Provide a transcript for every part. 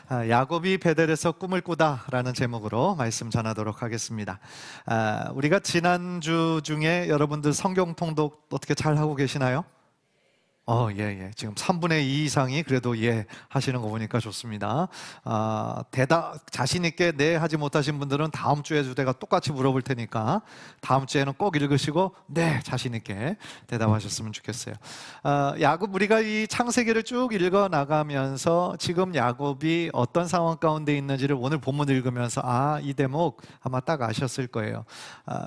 야곱이 베델에서 꿈을 꾸다라는 제목으로 말씀 전하도록 하겠습니다. 우리가 지난주 중에 여러분들 성경 통독 어떻게 잘 하고 계시나요? 예. 지금 3분의 2 이상이 그래도 예 하시는 거 보니까 좋습니다. 대답 자신 있게 네 하지 못하신 분들은 다음 주에도 내가 똑같이 물어볼 테니까 다음 주에는 꼭 읽으시고 네 자신 있게 대답하셨으면 좋겠어요. 야곱, 우리가 이 창세기를 쭉 읽어 나가면서 지금 야곱이 어떤 상황 가운데 있는지를 오늘 본문 읽으면서 이 대목 아마 딱 아셨을 거예요.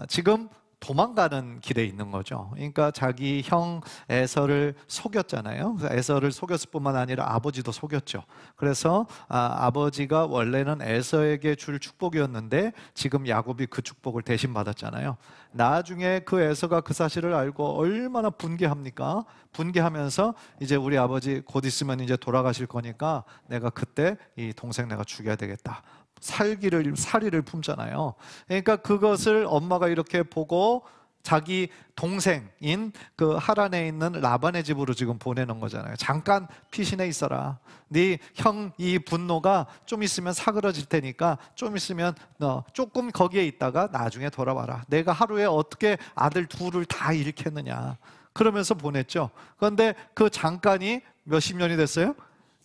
지금 도망가는 길에 있는 거죠. 그러니까 자기 형 에서를 속였잖아요. 에서를 속였을 뿐만 아니라 아버지도 속였죠. 그래서 아버지가 원래는 에서에게 줄 축복이었는데 지금 야곱이 그 축복을 대신 받았잖아요. 나중에 그 에서가 그 사실을 알고 얼마나 분개합니까? 분개하면서 이제 우리 아버지 곧 있으면 이제 돌아가실 거니까 내가 그때 이 동생 내가 죽여야 되겠다. 사리를 품잖아요. 그러니까 그것을 엄마가 이렇게 보고 자기 동생인 그 하란에 있는 라반의 집으로 지금 보내는 거잖아요. 잠깐 피신해 있어라. 네 형 이 분노가 좀 있으면 사그러질 테니까 좀 있으면 너 조금 거기에 있다가 나중에 돌아와라. 내가 하루에 어떻게 아들 둘을 다 잃겠느냐. 그러면서 보냈죠. 그런데 그 잠깐이 몇십 년이 됐어요?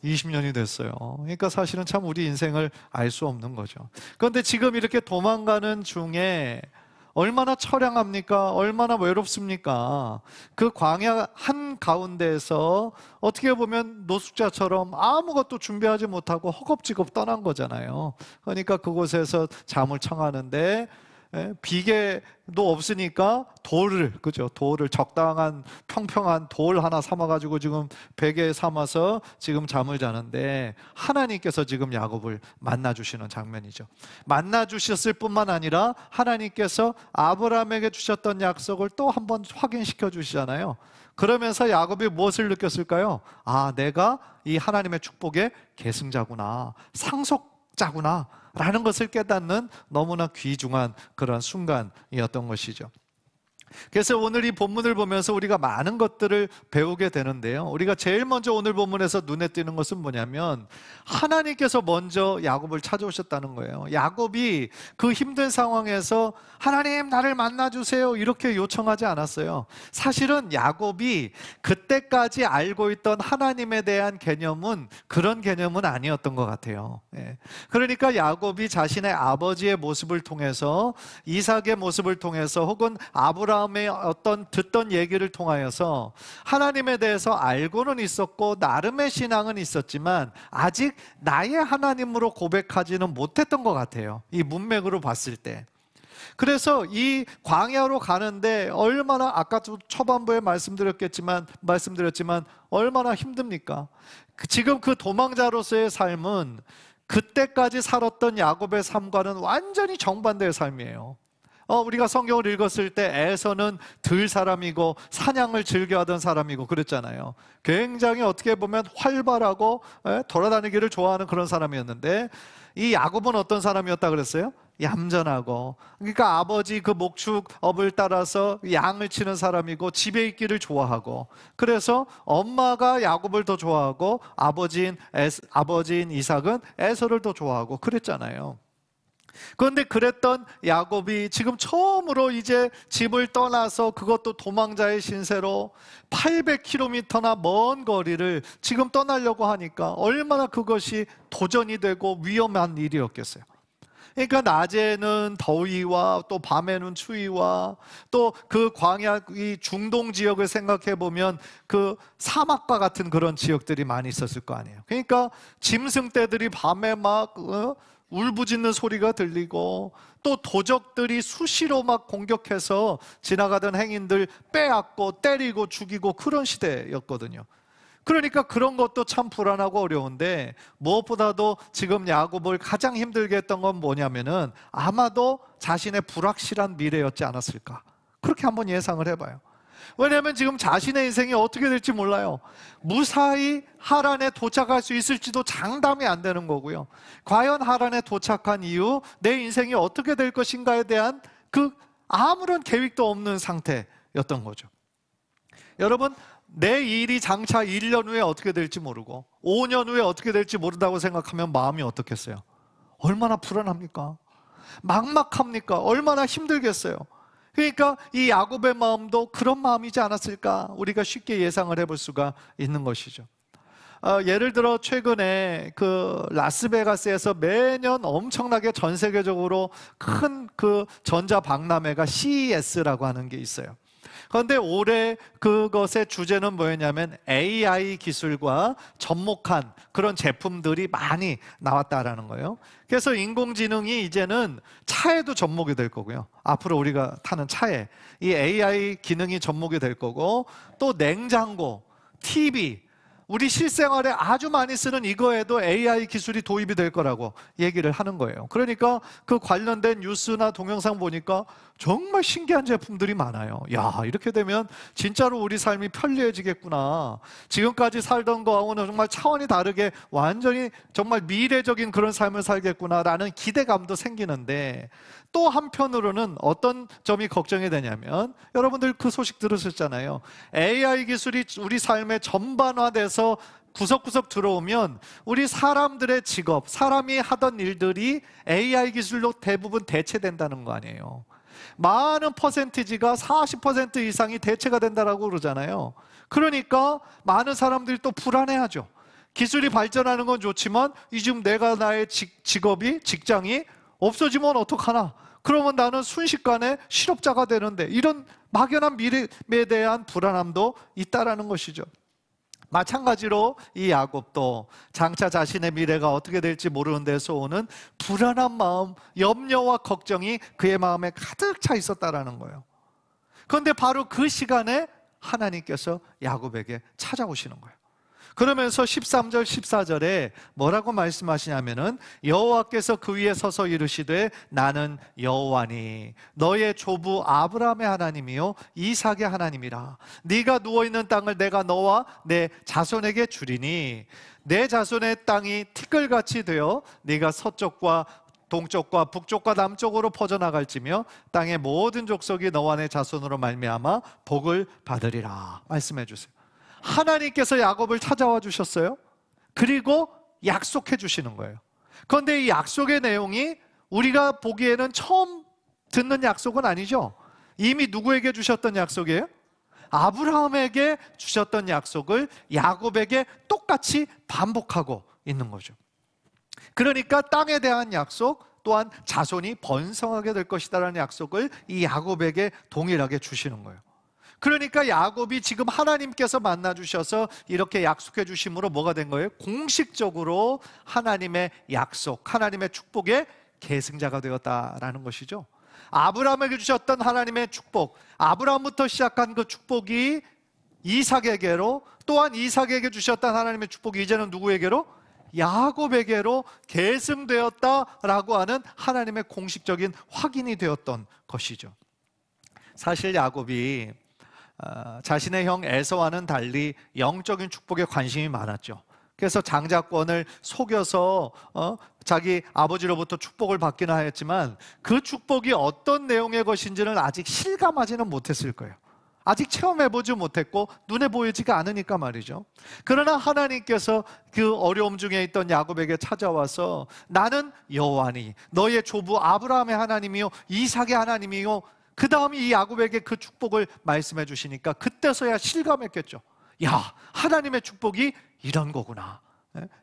20년이 됐어요. 그러니까 사실은 참 우리 인생을 알 수 없는 거죠. 그런데 지금 이렇게 도망가는 중에 얼마나 처량합니까? 얼마나 외롭습니까? 그 광야 한가운데에서 어떻게 보면 노숙자처럼 아무것도 준비하지 못하고 허겁지겁 떠난 거잖아요. 그러니까 그곳에서 잠을 청하는데 비계도 없으니까 돌을 적당한 평평한 돌 하나 삼아가지고 지금 베개 삼아서 지금 잠을 자는데 하나님께서 지금 야곱을 만나주시는 장면이죠. 만나주셨을 뿐만 아니라 하나님께서 아브라함에게 주셨던 약속을 또 한번 확인시켜 주시잖아요. 그러면서 야곱이 무엇을 느꼈을까요? 내가 이 하나님의 축복의 계승자구나, 상속자구나 라는 것을 깨닫는 너무나 귀중한 그런 순간이었던 것이죠. 그래서 오늘 이 본문을 보면서 우리가 많은 것들을 배우게 되는데요. 우리가 제일 먼저 오늘 본문에서 눈에 띄는 것은 뭐냐면 하나님께서 먼저 야곱을 찾아오셨다는 거예요. 야곱이 그 힘든 상황에서 하나님 나를 만나주세요 이렇게 요청하지 않았어요. 사실은 야곱이 그때까지 알고 있던 하나님에 대한 개념은 그런 개념은 아니었던 것 같아요. 그러니까 야곱이 자신의 아버지의 모습을 통해서, 이삭의 모습을 통해서, 혹은 아브라함의 어떤 듣던 얘기를 통하여서 하나님에 대해서 알고는 있었고 나름의 신앙은 있었지만 아직 나의 하나님으로 고백하지는 못했던 것 같아요. 이 문맥으로 봤을 때. 그래서 이 광야로 가는데 얼마나, 아까도 초반부에 말씀드렸지만 얼마나 힘듭니까? 지금 그 도망자로서의 삶은 그때까지 살았던 야곱의 삶과는 완전히 정반대의 삶이에요. 우리가 성경을 읽었을 때 에서는 들 사람이고 사냥을 즐겨하던 사람이고 그랬잖아요. 굉장히 어떻게 보면 활발하고 돌아다니기를 좋아하는 그런 사람이었는데 이 야곱은 어떤 사람이었다 그랬어요? 얌전하고, 그러니까 아버지 그 목축업을 따라서 양을 치는 사람이고 집에 있기를 좋아하고, 그래서 엄마가 야곱을 더 좋아하고 아버지인 이삭은 에서를 더 좋아하고 그랬잖아요. 그런데 그랬던 야곱이 지금 처음으로 이제 집을 떠나서, 그것도 도망자의 신세로 800km나 먼 거리를 지금 떠나려고 하니까 얼마나 그것이 도전이 되고 위험한 일이었겠어요. 그러니까 낮에는 더위와 또 밤에는 추위와 또 그 광야, 이 중동 지역을 생각해 보면 그 사막과 같은 그런 지역들이 많이 있었을 거 아니에요. 그러니까 짐승떼들이 밤에 막 울부짖는 소리가 들리고, 또 도적들이 수시로 막 공격해서 지나가던 행인들 빼앗고 때리고 죽이고 그런 시대였거든요. 그러니까 그런 것도 참 불안하고 어려운데, 무엇보다도 지금 야곱을 가장 힘들게 했던 건 뭐냐면은 아마도 자신의 불확실한 미래였지 않았을까, 그렇게 한번 예상을 해봐요. 왜냐하면 지금 자신의 인생이 어떻게 될지 몰라요. 무사히 하란에 도착할 수 있을지도 장담이 안 되는 거고요. 과연 하란에 도착한 이후 내 인생이 어떻게 될 것인가에 대한 그 아무런 계획도 없는 상태였던 거죠. 여러분, 내 일이 장차 1년 후에 어떻게 될지 모르고 5년 후에 어떻게 될지 모른다고 생각하면 마음이 어떻겠어요? 얼마나 불안합니까? 막막합니까? 얼마나 힘들겠어요? 그러니까 이 야곱의 마음도 그런 마음이지 않았을까? 우리가 쉽게 예상을 해볼 수가 있는 것이죠. 예를 들어 최근에 그 라스베가스에서 매년 엄청나게 전 세계적으로 큰 그 전자 박람회가 CES라고 하는 게 있어요. 그런데 올해 그것의 주제는 뭐였냐면 AI 기술과 접목한 그런 제품들이 많이 나왔다라는 거예요. 그래서 인공지능이 이제는 차에도 접목이 될 거고요. 앞으로 우리가 타는 차에 이 AI 기능이 접목이 될 거고, 또 냉장고, TV, 우리 실생활에 아주 많이 쓰는 이거에도 AI 기술이 도입이 될 거라고 얘기를 하는 거예요. 그러니까 그 관련된 뉴스나 동영상 보니까 정말 신기한 제품들이 많아요. 야, 이렇게 되면 진짜로 우리 삶이 편리해지겠구나. 지금까지 살던 거하고는 정말 차원이 다르게 완전히 정말 미래적인 그런 삶을 살겠구나라는 기대감도 생기는데, 또 한편으로는 어떤 점이 걱정이 되냐면, 여러분들 그 소식 들으셨잖아요. AI 기술이 우리 삶에 전반화돼서 구석구석 들어오면 우리 사람들의 직업, 사람이 하던 일들이 AI 기술로 대부분 대체된다는 거 아니에요. 많은 퍼센티지가 40% 이상이 대체가 된다라고 그러잖아요. 그러니까 많은 사람들이 또 불안해하죠. 기술이 발전하는 건 좋지만 지금 내가 나의 직업이, 직장이 없어지면 어떡하나? 그러면 나는 순식간에 실업자가 되는데, 이런 막연한 미래에 대한 불안함도 있다라는 것이죠. 마찬가지로 이 야곱도 장차 자신의 미래가 어떻게 될지 모르는 데서 오는 불안한 마음, 염려와 걱정이 그의 마음에 가득 차 있었다라는 거예요. 그런데 바로 그 시간에 하나님께서 야곱에게 찾아오시는 거예요. 그러면서 13절 14절에 뭐라고 말씀하시냐면은, 여호와께서 그 위에 서서 이르시되 나는 여호와니 너의 조부 아브라함의 하나님이요 이삭의 하나님이라. 네가 누워있는 땅을 내가 너와 내 자손에게 주리니 내 자손의 땅이 티끌같이 되어 네가 서쪽과 동쪽과 북쪽과 남쪽으로 퍼져나갈지며 땅의 모든 족속이 너와 내 자손으로 말미암아 복을 받으리라. 말씀해 주세요. 하나님께서 야곱을 찾아와 주셨어요. 그리고 약속해 주시는 거예요. 그런데 이 약속의 내용이 우리가 보기에는 처음 듣는 약속은 아니죠. 이미 누구에게 주셨던 약속이에요? 아브라함에게 주셨던 약속을 야곱에게 똑같이 반복하고 있는 거죠. 그러니까 땅에 대한 약속, 또한 자손이 번성하게 될 것이다라는 약속을 이 야곱에게 동일하게 주시는 거예요. 그러니까 야곱이 지금 하나님께서 만나주셔서 이렇게 약속해 주심으로 뭐가 된 거예요? 공식적으로 하나님의 약속, 하나님의 축복의 계승자가 되었다라는 것이죠. 아브라함에게 주셨던 하나님의 축복, 아브라함부터 시작한 그 축복이 이삭에게로, 또한 이삭에게 주셨던 하나님의 축복이 이제는 누구에게로? 야곱에게로 계승되었다라고 하는 하나님의 공식적인 확인이 되었던 것이죠. 사실 야곱이 자신의 형 에서와는 달리 영적인 축복에 관심이 많았죠. 그래서 장자권을 속여서 자기 아버지로부터 축복을 받기는 하였지만, 그 축복이 어떤 내용의 것인지는 아직 실감하지는 못했을 거예요. 아직 체험해보지 못했고 눈에 보이지가 않으니까 말이죠. 그러나 하나님께서 그 어려움 중에 있던 야곱에게 찾아와서 나는 여호와니 너의 조부 아브라함의 하나님이요 이삭의 하나님이요, 그 다음에 이 야곱에게 그 축복을 말씀해 주시니까 그때서야 실감했겠죠. 야, 하나님의 축복이 이런 거구나.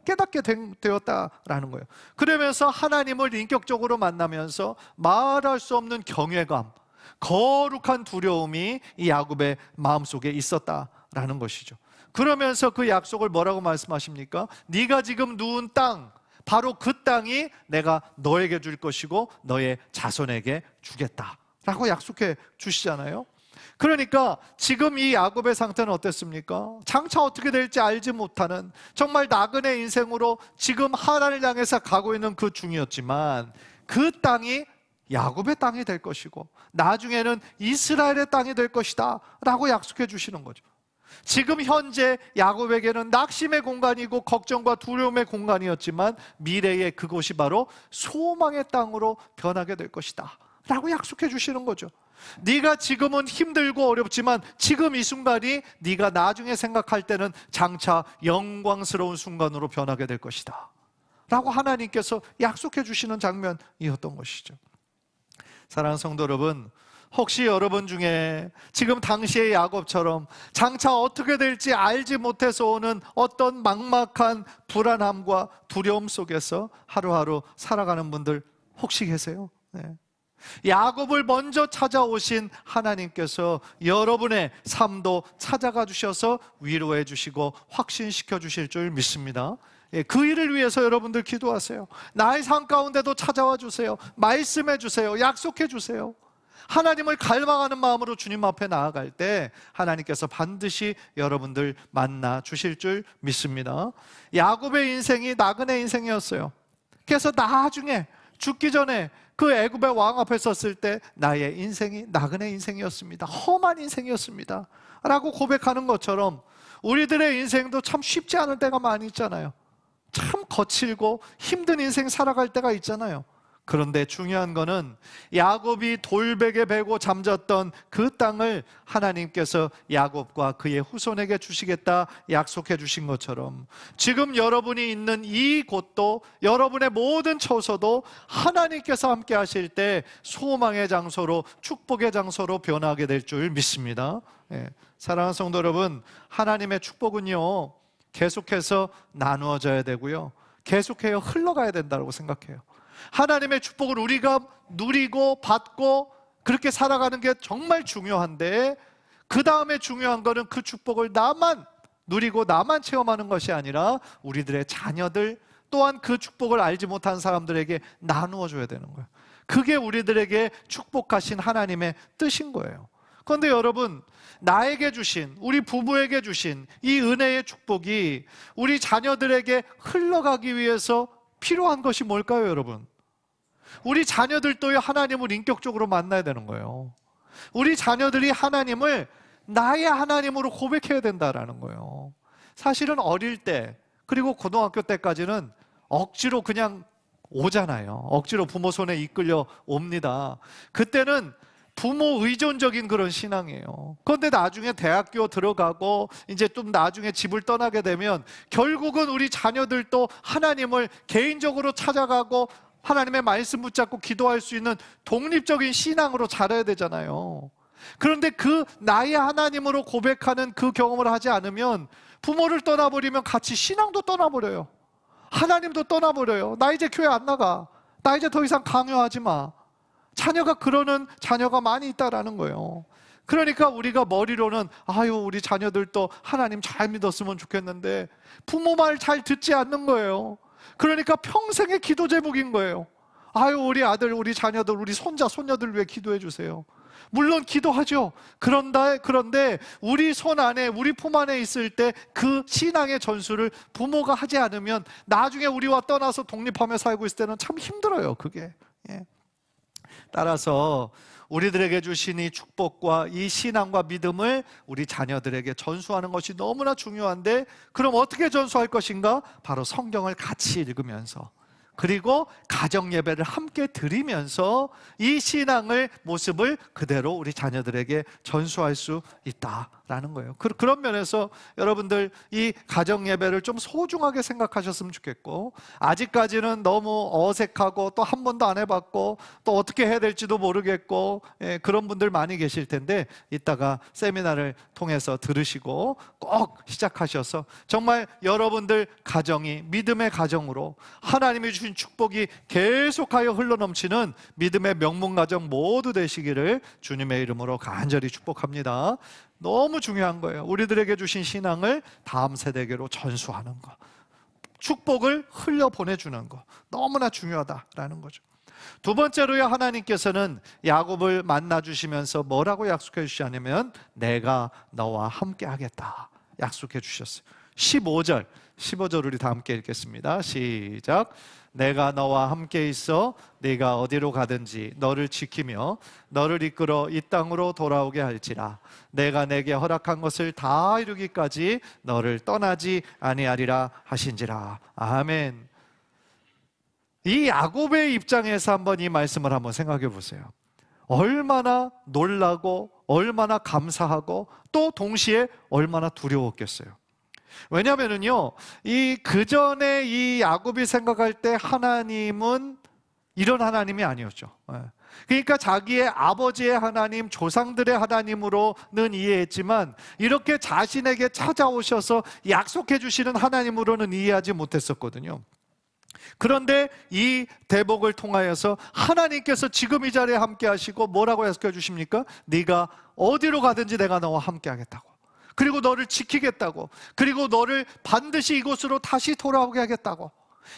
깨닫게 되었다라는 거예요. 그러면서 하나님을 인격적으로 만나면서 말할 수 없는 경외감, 거룩한 두려움이 이 야곱의 마음속에 있었다라는 것이죠. 그러면서 그 약속을 뭐라고 말씀하십니까? 네가 지금 누운 땅, 바로 그 땅이 내가 너에게 줄 것이고 너의 자손에게 주겠다 라고 약속해 주시잖아요. 그러니까 지금 이 야곱의 상태는 어땠습니까? 장차 어떻게 될지 알지 못하는 정말 나그네 인생으로 지금 하란을 향해서 가고 있는 그 중이었지만, 그 땅이 야곱의 땅이 될 것이고 나중에는 이스라엘의 땅이 될 것이다 라고 약속해 주시는 거죠. 지금 현재 야곱에게는 낙심의 공간이고 걱정과 두려움의 공간이었지만, 미래의 그곳이 바로 소망의 땅으로 변하게 될 것이다 라고 약속해 주시는 거죠. 네가 지금은 힘들고 어렵지만 지금 이 순간이 네가 나중에 생각할 때는 장차 영광스러운 순간으로 변하게 될 것이다 라고 하나님께서 약속해 주시는 장면이었던 것이죠. 사랑하는 성도 여러분, 혹시 여러분 중에 지금 당시의 야곱처럼 장차 어떻게 될지 알지 못해서 오는 어떤 막막한 불안함과 두려움 속에서 하루하루 살아가는 분들 혹시 계세요? 네. 야곱을 먼저 찾아오신 하나님께서 여러분의 삶도 찾아가 주셔서 위로해 주시고 확신시켜 주실 줄 믿습니다. 그 일을 위해서 여러분들 기도하세요. 나의 삶 가운데도 찾아와 주세요. 말씀해 주세요. 약속해 주세요. 하나님을 갈망하는 마음으로 주님 앞에 나아갈 때 하나님께서 반드시 여러분들 만나 주실 줄 믿습니다. 야곱의 인생이 나그네 인생이었어요. 그래서 나중에 죽기 전에 그 애굽의 왕 앞에 섰을 때 나의 인생이 나그네 인생이었습니다. 험한 인생이었습니다 라고 고백하는 것처럼 우리들의 인생도 참 쉽지 않을 때가 많이 있잖아요. 참 거칠고 힘든 인생 살아갈 때가 있잖아요. 그런데 중요한 거는 야곱이 돌베개 베고 잠잤던 그 땅을 하나님께서 야곱과 그의 후손에게 주시겠다 약속해 주신 것처럼 지금 여러분이 있는 이 곳도 여러분의 모든 처소도 하나님께서 함께 하실 때 소망의 장소로 축복의 장소로 변하게 될 줄 믿습니다. 사랑하는 성도 여러분, 하나님의 축복은요 계속해서 나누어져야 되고요 계속해서 흘러가야 된다고 생각해요. 하나님의 축복을 우리가 누리고 받고 그렇게 살아가는 게 정말 중요한데 그 다음에 중요한 거는 그 축복을 나만 누리고 나만 체험하는 것이 아니라 우리들의 자녀들 또한 그 축복을 알지 못한 사람들에게 나누어 줘야 되는 거예요. 그게 우리들에게 축복하신 하나님의 뜻인 거예요. 그런데 여러분, 나에게 주신, 우리 부부에게 주신 이 은혜의 축복이 우리 자녀들에게 흘러가기 위해서 필요한 것이 뭘까요, 여러분? 우리 자녀들도요 하나님을 인격적으로 만나야 되는 거예요. 우리 자녀들이 하나님을 나의 하나님으로 고백해야 된다라는 거예요. 사실은 어릴 때 그리고 고등학교 때까지는 억지로 그냥 오잖아요. 억지로 부모 손에 이끌려 옵니다. 그때는 부모 의존적인 그런 신앙이에요. 그런데 나중에 대학교 들어가고 이제 좀 나중에 집을 떠나게 되면 결국은 우리 자녀들도 하나님을 개인적으로 찾아가고 하나님의 말씀 붙잡고 기도할 수 있는 독립적인 신앙으로 자라야 되잖아요. 그런데 그 나의 하나님으로 고백하는 그 경험을 하지 않으면 부모를 떠나버리면 같이 신앙도 떠나버려요. 하나님도 떠나버려요. 나 이제 교회 안 나가. 나 이제 더 이상 강요하지 마. 자녀가 그러는 자녀가 많이 있다라는 거예요. 그러니까 우리가 머리로는 아유 우리 자녀들도 하나님 잘 믿었으면 좋겠는데 부모 말 잘 듣지 않는 거예요. 그러니까 평생의 기도 제목인 거예요. 아유 우리 아들, 우리 자녀들, 우리 손자, 손녀들 위해 기도해 주세요. 물론 기도하죠. 그런데 우리 손 안에, 우리 품 안에 있을 때 그 신앙의 전수를 부모가 하지 않으면 나중에 우리와 떠나서 독립하며 살고 있을 때는 참 힘들어요, 그게. 따라서 우리들에게 주신 이 축복과 이 신앙과 믿음을 우리 자녀들에게 전수하는 것이 너무나 중요한데, 그럼 어떻게 전수할 것인가? 바로 성경을 같이 읽으면서, 그리고 가정 예배를 함께 드리면서 이 신앙의 모습을 그대로 우리 자녀들에게 전수할 수 있다라는 거예요. 그런 면에서 여러분들 이 가정 예배를 좀 소중하게 생각하셨으면 좋겠고, 아직까지는 너무 어색하고 또 한 번도 안 해봤고 또 어떻게 해야 될지도 모르겠고 그런 분들 많이 계실 텐데, 이따가 세미나를 통해서 들으시고 꼭 시작하셔서 정말 여러분들 가정이 믿음의 가정으로 하나님이 주신 축복이 계속하여 흘러넘치는 믿음의 명문 가정 모두 되시기를 주님의 이름으로 간절히 축복합니다. 너무 중요한 거예요. 우리들에게 주신 신앙을 다음 세대에게로 전수하는 거, 축복을 흘려보내주는 거, 너무나 중요하다라는 거죠. 두 번째로요, 하나님께서는 야곱을 만나주시면서 뭐라고 약속해 주시냐면 내가 너와 함께 하겠다 약속해 주셨어요. 15절 우리 다 함께 읽겠습니다. 시작. 내가 너와 함께 있어 네가 어디로 가든지 너를 지키며 너를 이끌어 이 땅으로 돌아오게 할지라. 내가 내게 허락한 것을 다 이루기까지 너를 떠나지 아니하리라 하신지라. 아멘. 이 야곱의 입장에서 한번 이 말씀을 한번 생각해 보세요. 얼마나 놀라고 얼마나 감사하고 또 동시에 얼마나 두려웠겠어요. 왜냐하면요, 이 그전에 이 야곱이 생각할 때 하나님은 이런 하나님이 아니었죠. 그러니까 자기의 아버지의 하나님, 조상들의 하나님으로는 이해했지만 이렇게 자신에게 찾아오셔서 약속해 주시는 하나님으로는 이해하지 못했었거든요. 그런데 이 대목을 통하여서 하나님께서 지금 이 자리에 함께 하시고 뭐라고 약속해 주십니까? 네가 어디로 가든지 내가 너와 함께 하겠다고, 그리고 너를 지키겠다고, 그리고 너를 반드시 이곳으로 다시 돌아오게 하겠다고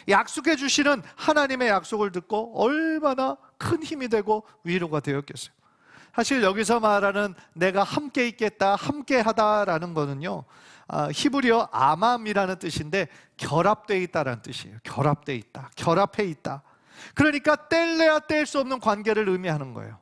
약속해 주시는 하나님의 약속을 듣고 얼마나 큰 힘이 되고 위로가 되었겠어요. 사실 여기서 말하는 내가 함께 있겠다, 함께 하다라는 거는요, 히브리어 아맘이라는 뜻인데 결합되어 있다라는 뜻이에요. 결합되어 있다, 결합해 있다. 그러니까 뗄래야 뗄 수 없는 관계를 의미하는 거예요.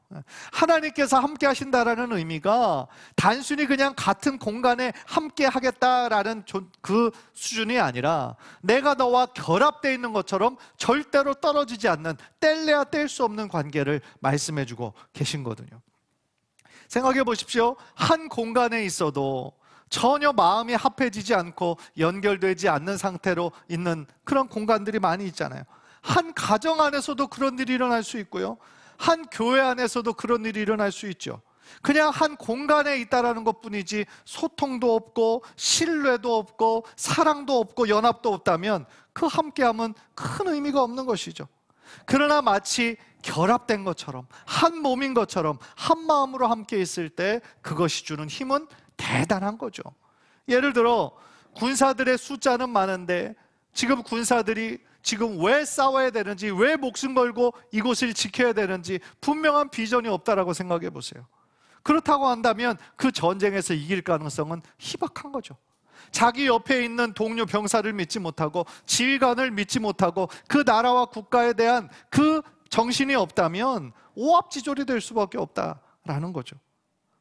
하나님께서 함께 하신다라는 의미가 단순히 그냥 같은 공간에 함께 하겠다라는 그 수준이 아니라 내가 너와 결합되어 있는 것처럼 절대로 떨어지지 않는 뗄래야 뗄 수 없는 관계를 말씀해 주고 계신 거거든요. 생각해 보십시오. 한 공간에 있어도 전혀 마음이 합해지지 않고 연결되지 않는 상태로 있는 그런 공간들이 많이 있잖아요. 한 가정 안에서도 그런 일이 일어날 수 있고요, 한 교회 안에서도 그런 일이 일어날 수 있죠. 그냥 한 공간에 있다라는 것뿐이지 소통도 없고 신뢰도 없고 사랑도 없고 연합도 없다면 그 함께함은 큰 의미가 없는 것이죠. 그러나 마치 결합된 것처럼, 한 몸인 것처럼 한 마음으로 함께 있을 때 그것이 주는 힘은 대단한 거죠. 예를 들어 군사들의 숫자는 많은데 지금 군사들이 지금 왜 싸워야 되는지, 왜 목숨 걸고 이곳을 지켜야 되는지 분명한 비전이 없다라고 생각해 보세요. 그렇다고 한다면 그 전쟁에서 이길 가능성은 희박한 거죠. 자기 옆에 있는 동료 병사를 믿지 못하고 지휘관을 믿지 못하고 그 나라와 국가에 대한 그 정신이 없다면 오합지졸이 될 수밖에 없다라는 거죠.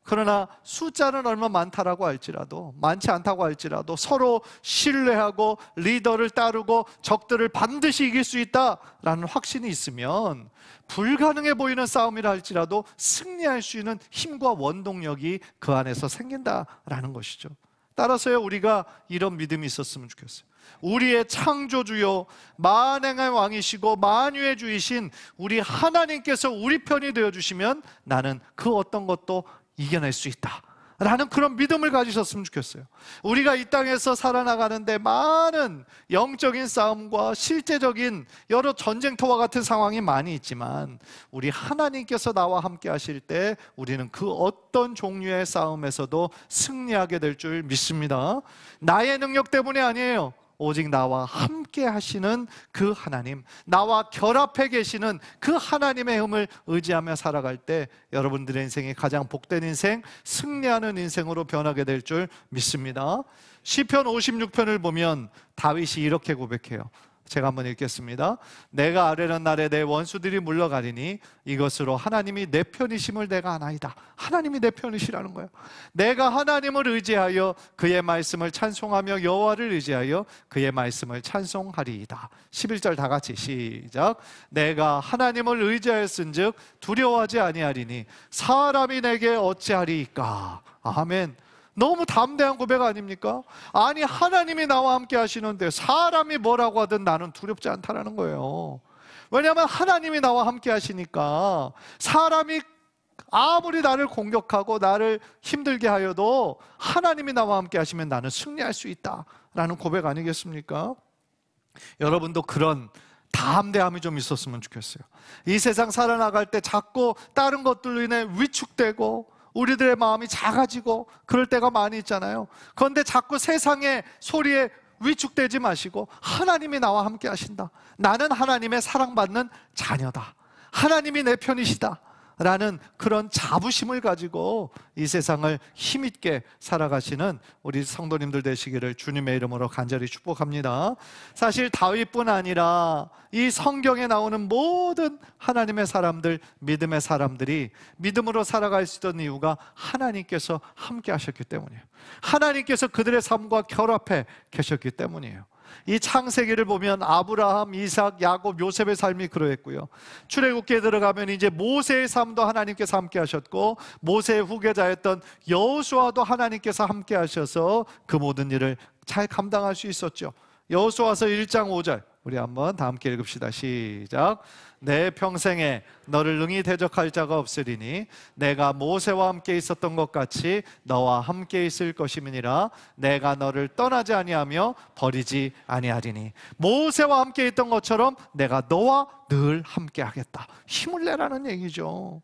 그러나 숫자는 얼마 많다라고 할지라도, 많지 않다고 할지라도 서로 신뢰하고 리더를 따르고 적들을 반드시 이길 수 있다라는 확신이 있으면 불가능해 보이는 싸움이라 할지라도 승리할 수 있는 힘과 원동력이 그 안에서 생긴다라는 것이죠. 따라서요, 우리가 이런 믿음이 있었으면 좋겠어요. 우리의 창조주요 만행의 왕이시고 만유의 주이신 우리 하나님께서 우리 편이 되어주시면 나는 그 어떤 것도 이겨낼 수 있다 라는 그런 믿음을 가지셨으면 좋겠어요. 우리가 이 땅에서 살아나가는데 많은 영적인 싸움과 실제적인 여러 전쟁터와 같은 상황이 많이 있지만 우리 하나님께서 나와 함께 하실 때 우리는 그 어떤 종류의 싸움에서도 승리하게 될 줄 믿습니다. 나의 능력 때문이 아니에요. 오직 나와 함께 하시는 그 하나님, 나와 결합해 계시는 그 하나님의 힘을 의지하며 살아갈 때 여러분들의 인생이 가장 복된 인생, 승리하는 인생으로 변하게 될 줄 믿습니다. 시편 56편을 보면 다윗이 이렇게 고백해요. 제가 한번 읽겠습니다. 내가 아뢰는 날에 내 원수들이 물러가리니 이것으로 하나님이 내 편이심을 내가 아나이다. 하나님이 내 편이시라는 거예요. 내가 하나님을 의지하여 그의 말씀을 찬송하며 여호와를 의지하여 그의 말씀을 찬송하리이다. 11절 다 같이 시작. 내가 하나님을 의지하였은즉 두려워하지 아니하리니 사람이 내게 어찌하리이까. 아멘. 너무 담대한 고백 아닙니까? 아니 하나님이 나와 함께 하시는데 사람이 뭐라고 하든 나는 두렵지 않다라는 거예요. 왜냐하면 하나님이 나와 함께 하시니까 사람이 아무리 나를 공격하고 나를 힘들게 하여도 하나님이 나와 함께 하시면 나는 승리할 수 있다라는 고백 아니겠습니까? 여러분도 그런 담대함이 좀 있었으면 좋겠어요. 이 세상 살아나갈 때 자꾸 다른 것들로 인해 위축되고 우리들의 마음이 작아지고 그럴 때가 많이 있잖아요. 그런데 자꾸 세상의 소리에 위축되지 마시고 하나님이 나와 함께 하신다, 나는 하나님의 사랑받는 자녀다, 하나님이 내 편이시다 라는 그런 자부심을 가지고 이 세상을 힘있게 살아가시는 우리 성도님들 되시기를 주님의 이름으로 간절히 축복합니다. 사실 다윗뿐 아니라 이 성경에 나오는 모든 하나님의 사람들, 믿음의 사람들이 믿음으로 살아갈 수 있던 이유가 하나님께서 함께 하셨기 때문이에요. 하나님께서 그들의 삶과 결합해 계셨기 때문이에요. 이 창세기를 보면 아브라함, 이삭, 야곱, 요셉의 삶이 그러했고요. 출애굽기에 들어가면 이제 모세의 삶도 하나님께서 함께 하셨고, 모세의 후계자였던 여호수아도 하나님께서 함께 하셔서 그 모든 일을 잘 감당할 수 있었죠. 여호수아서 1장 5절 우리 한번 다 함께 읽읍시다. 시작. 내 평생에 너를 능히 대적할 자가 없으리니 내가 모세와 함께 있었던 것 같이 너와 함께 있을 것임이니라. 내가 너를 떠나지 아니하며 버리지 아니하리니. 모세와 함께 있던 것처럼 내가 너와 늘 함께 하겠다. 힘을 내라는 얘기죠.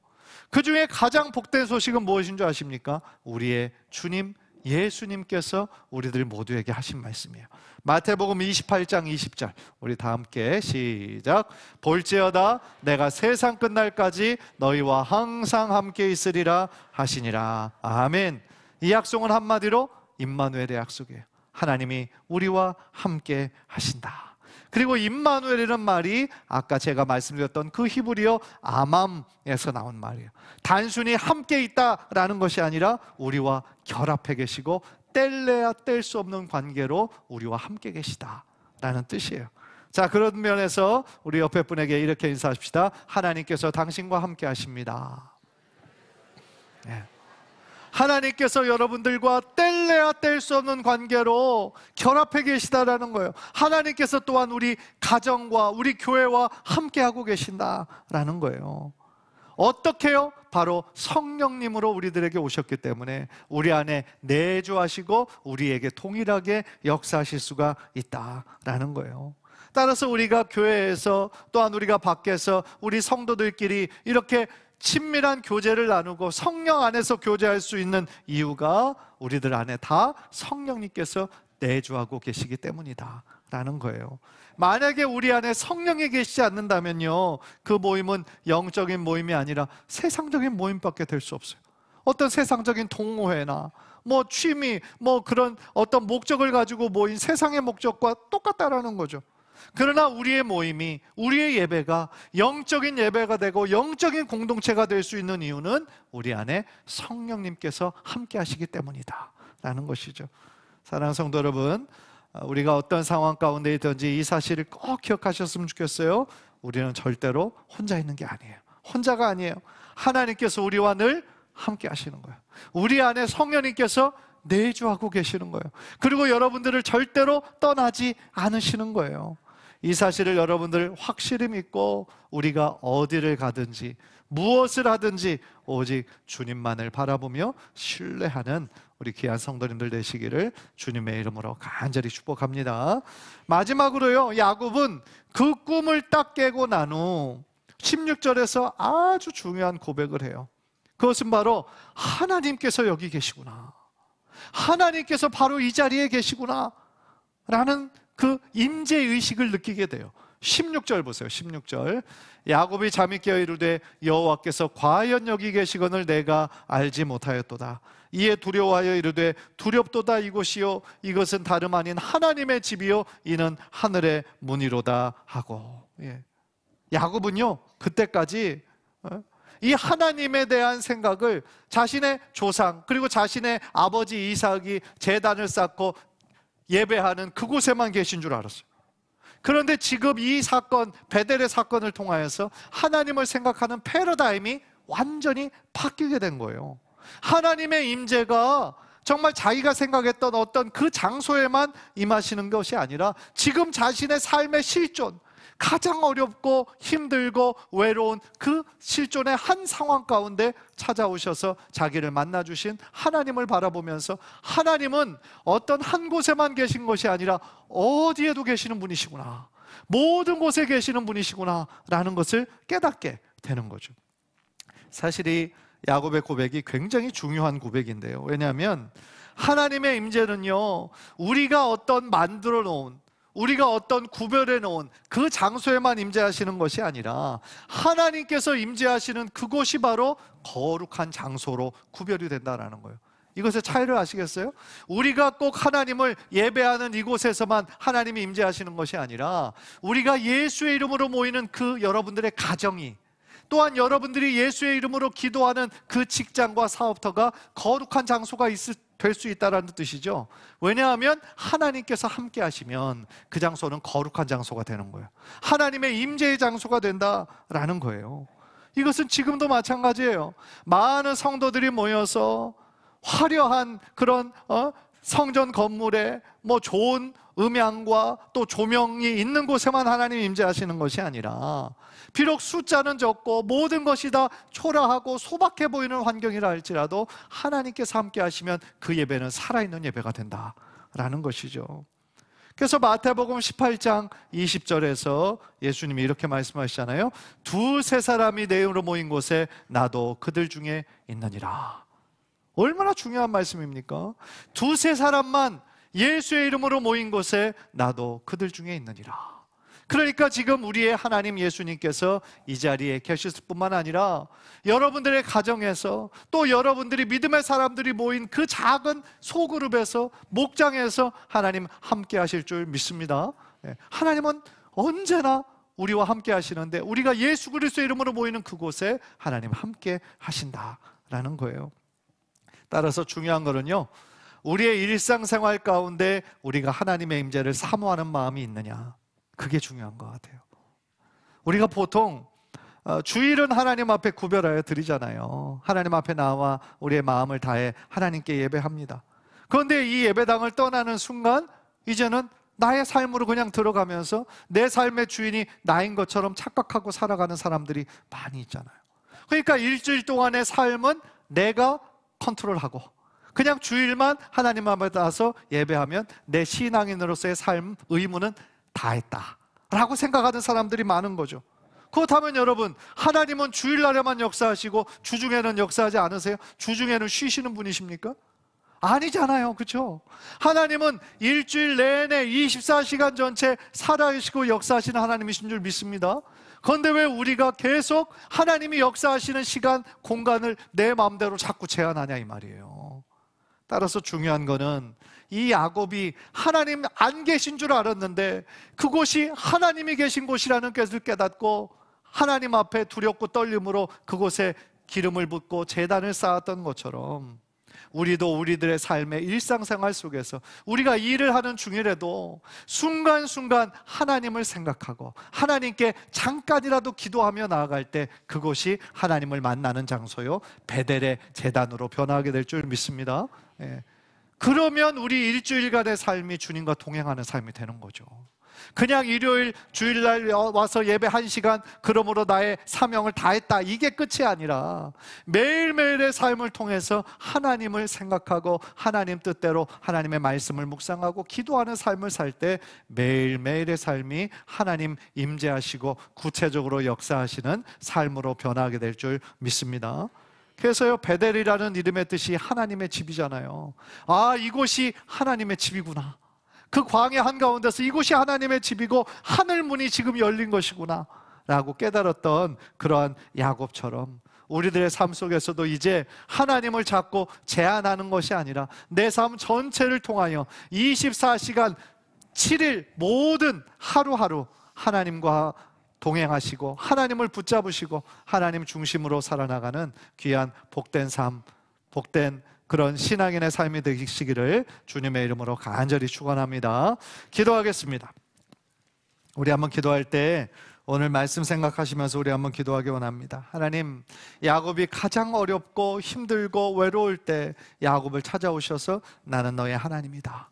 그 중에 가장 복된 소식은 무엇인 줄 아십니까? 우리의 주님 예수님께서 우리들 모두에게 하신 말씀이에요. 마태복음 28장 20절 우리 다 함께 시작. 볼지어다 내가 세상 끝날까지 너희와 항상 함께 있으리라 하시니라. 아멘. 이 약속은 한마디로 임마누엘의 약속이에요. 하나님이 우리와 함께 하신다. 그리고 임마누엘이라는 말이 아까 제가 말씀드렸던 그 히브리어 아맘에서 나온 말이에요. 단순히 함께 있다라는 것이 아니라 우리와 결합해 계시고 뗄래야 뗄 수 없는 관계로 우리와 함께 계시다라는 뜻이에요. 자, 그런 면에서 우리 옆에 분에게 이렇게 인사하십시다. 하나님께서 당신과 함께 하십니다. 네. 하나님께서 여러분들과 뗄래야 뗄 수 없는 관계로 결합해 계시다라는 거예요. 하나님께서 또한 우리 가정과 우리 교회와 함께하고 계신다라는 거예요. 어떻게요? 바로 성령님으로 우리들에게 오셨기 때문에 우리 안에 내주하시고 우리에게 동일하게 역사하실 수가 있다라는 거예요. 따라서 우리가 교회에서 또한 우리가 밖에서 우리 성도들끼리 이렇게 친밀한 교제를 나누고 성령 안에서 교제할 수 있는 이유가 우리들 안에 다 성령님께서 내주하고 계시기 때문이다 라는 거예요. 만약에 우리 안에 성령이 계시지 않는다면요, 그 모임은 영적인 모임이 아니라 세상적인 모임밖에 될 수 없어요. 어떤 세상적인 동호회나 취미, 그런 어떤 목적을 가지고 모인 세상의 목적과 똑같다라는 거죠. 그러나 우리의 모임이, 우리의 예배가 영적인 예배가 되고 영적인 공동체가 될 수 있는 이유는 우리 안에 성령님께서 함께 하시기 때문이다 라는 것이죠. 사랑하는 성도 여러분, 우리가 어떤 상황 가운데 있든지 이 사실을 꼭 기억하셨으면 좋겠어요. 우리는 절대로 혼자 있는 게 아니에요. 혼자가 아니에요. 하나님께서 우리와 늘 함께 하시는 거예요. 우리 안에 성령님께서 내주하고 계시는 거예요. 그리고 여러분들을 절대로 떠나지 않으시는 거예요. 이 사실을 여러분들 확실히 믿고 우리가 어디를 가든지 무엇을 하든지 오직 주님만을 바라보며 신뢰하는 우리 귀한 성도님들 되시기를 주님의 이름으로 간절히 축복합니다. 마지막으로요, 야곱은 그 꿈을 딱 깨고 난 후 16절에서 아주 중요한 고백을 해요. 그것은 바로 하나님께서 여기 계시구나, 하나님께서 바로 이 자리에 계시구나 라는 그 임재의식을 느끼게 돼요. 16절 보세요. 16절 야곱이 잠이 깨어 이르되 여호와께서 과연 여기 계시거늘 내가 알지 못하였도다. 이에 두려워하여 이르되 두렵도다. 이곳이요 이것은 다름 아닌 하나님의 집이요 이는 하늘의 문이로다 하고. 야곱은요 그때까지 이 하나님에 대한 생각을 자신의 조상 그리고 자신의 아버지 이삭이 제단을 쌓고 예배하는 그곳에만 계신 줄 알았어요. 그런데 지금 이 사건, 베델의 사건을 통하여서 하나님을 생각하는 패러다임이 완전히 바뀌게 된 거예요. 하나님의 임재가 정말 자기가 생각했던 어떤 그 장소에만 임하시는 것이 아니라 지금 자신의 삶의 실존, 가장 어렵고 힘들고 외로운 그 실존의 한 상황 가운데 찾아오셔서 자기를 만나주신 하나님을 바라보면서 하나님은 어떤 한 곳에만 계신 것이 아니라 어디에도 계시는 분이시구나, 모든 곳에 계시는 분이시구나 라는 것을 깨닫게 되는 거죠. 사실 이 야곱의 고백이 굉장히 중요한 고백인데요. 왜냐하면 하나님의 임재는요, 우리가 어떤 만들어 놓은, 우리가 어떤 구별해 놓은 그 장소에만 임재하시는 것이 아니라 하나님께서 임재하시는 그곳이 바로 거룩한 장소로 구별이 된다는 거예요. 이것의 차이를 아시겠어요? 우리가 꼭 하나님을 예배하는 이곳에서만 하나님이 임재하시는 것이 아니라 우리가 예수의 이름으로 모이는 그 여러분들의 가정이, 또한 여러분들이 예수의 이름으로 기도하는 그 직장과 사업터가 거룩한 장소가 있을 될 수 있다라는 뜻이죠. 왜냐하면 하나님께서 함께 하시면 그 장소는 거룩한 장소가 되는 거예요. 하나님의 임재의 장소가 된다라는 거예요. 이것은 지금도 마찬가지예요. 많은 성도들이 모여서 화려한 그런 성전 건물에 좋은 음향과 또 조명이 있는 곳에만 하나님 임재하시는 것이 아니라, 비록 숫자는 적고 모든 것이 다 초라하고 소박해 보이는 환경이라 할지라도 하나님께서 함께 하시면 그 예배는 살아있는 예배가 된다라는 것이죠. 그래서 마태복음 18장 20절에서 예수님이 이렇게 말씀하시잖아요. 두세 사람이 내 이름으로 모인 곳에 나도 그들 중에 있느니라. 얼마나 중요한 말씀입니까? 두세 사람만 예수의 이름으로 모인 곳에 나도 그들 중에 있느니라. 그러니까 지금 우리의 하나님 예수님께서 이 자리에 계실 뿐만 아니라 여러분들의 가정에서, 또 여러분들이 믿음의 사람들이 모인 그 작은 소그룹에서, 목장에서 하나님 함께 하실 줄 믿습니다. 하나님은 언제나 우리와 함께 하시는데, 우리가 예수 그리스도의 이름으로 모이는 그곳에 하나님 함께 하신다라는 거예요. 따라서 중요한 거는요, 우리의 일상생활 가운데 우리가 하나님의 임재를 사모하는 마음이 있느냐, 그게 중요한 것 같아요. 우리가 보통 주일은 하나님 앞에 구별하여 드리잖아요. 하나님 앞에 나와 우리의 마음을 다해 하나님께 예배합니다. 그런데 이 예배당을 떠나는 순간 이제는 나의 삶으로 그냥 들어가면서 내 삶의 주인이 나인 것처럼 착각하고 살아가는 사람들이 많이 있잖아요. 그러니까 일주일 동안의 삶은 내가 컨트롤하고 그냥 주일만 하나님 앞에 나서 예배하면 내 신앙인으로서의 삶, 의무는 다 했다 라고 생각하는 사람들이 많은 거죠. 그렇다면 여러분, 하나님은 주일날에만 역사하시고 주중에는 역사하지 않으세요? 주중에는 쉬시는 분이십니까? 아니잖아요. 그렇죠? 하나님은 일주일 내내 24시간 전체 살아계시고 역사하시는 하나님이신 줄 믿습니다. 그런데 왜 우리가 계속 하나님이 역사하시는 시간, 공간을 내 마음대로 자꾸 제한하냐 이 말이에요. 따라서 중요한 거는 이 야곱이 하나님 안 계신 줄 알았는데 그곳이 하나님이 계신 곳이라는 것을 깨닫고 하나님 앞에 두렵고 떨림으로 그곳에 기름을 붓고 제단을 쌓았던 것처럼, 우리도 우리들의 삶의 일상생활 속에서 우리가 일을 하는 중이라도 순간순간 하나님을 생각하고 하나님께 잠깐이라도 기도하며 나아갈 때 그곳이 하나님을 만나는 장소요, 베델의 제단으로 변화하게 될 줄 믿습니다. 그러면 우리 일주일간의 삶이 주님과 동행하는 삶이 되는 거죠. 그냥 일요일 주일날 와서 예배 1시간, 그러므로 나의 사명을 다했다, 이게 끝이 아니라 매일매일의 삶을 통해서 하나님을 생각하고 하나님 뜻대로 하나님의 말씀을 묵상하고 기도하는 삶을 살 때 매일매일의 삶이 하나님 임재하시고 구체적으로 역사하시는 삶으로 변화하게 될 줄 믿습니다. 그래서요, 베델이라는 이름의 뜻이 하나님의 집이잖아요. 아, 이곳이 하나님의 집이구나. 그 광야 한가운데서 이곳이 하나님의 집이고 하늘 문이 지금 열린 것이구나 라고 깨달았던 그러한 야곱처럼 우리들의 삶 속에서도 이제 하나님을 잡고 제한하는 것이 아니라 내 삶 전체를 통하여 24시간 7일 모든 하루하루 하나님과 동행하시고 하나님을 붙잡으시고 하나님 중심으로 살아나가는 귀한 복된 삶, 복된 그런 신앙인의 삶이 되시기를 주님의 이름으로 간절히 축원합니다. 기도하겠습니다. 우리 한번 기도할 때 오늘 말씀 생각하시면서 우리 한번 기도하기 원합니다. 하나님, 야곱이 가장 어렵고 힘들고 외로울 때 야곱을 찾아오셔서 나는 너의 하나님이다,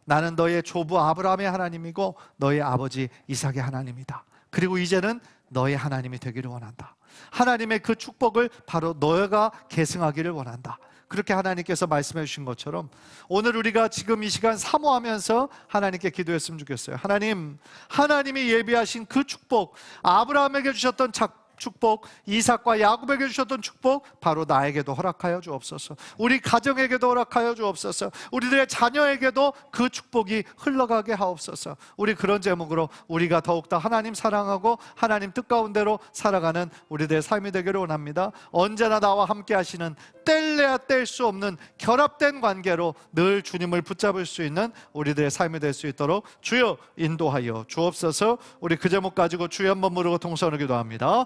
나는 너의 조부 아브라함의 하나님이고 너의 아버지 이삭의 하나님이다, 그리고 이제는 너의 하나님이 되기를 원한다, 하나님의 그 축복을 바로 너가 계승하기를 원한다, 그렇게 하나님께서 말씀해 주신 것처럼 오늘 우리가 지금 이 시간 사모하면서 하나님께 기도했으면 좋겠어요. 하나님, 하나님이 예비하신 그 축복, 아브라함에게 주셨던 축복, 이삭과 야곱에게 주셨던 축복 바로 나에게도 허락하여 주옵소서. 우리 가정에게도 허락하여 주옵소서. 우리들의 자녀에게도 그 축복이 흘러가게 하옵소서. 우리 그런 제목으로 우리가 더욱더 하나님 사랑하고 하나님 뜻 가운데로 살아가는 우리들의 삶이 되기를 원합니다. 언제나 나와 함께 하시는 뗄래야 뗄 수 없는 결합된 관계로 늘 주님을 붙잡을 수 있는 우리들의 삶이 될 수 있도록 주여 인도하여 주옵소서. 우리 그 제목 가지고 주여 한번 부르고 동서로 기도합니다.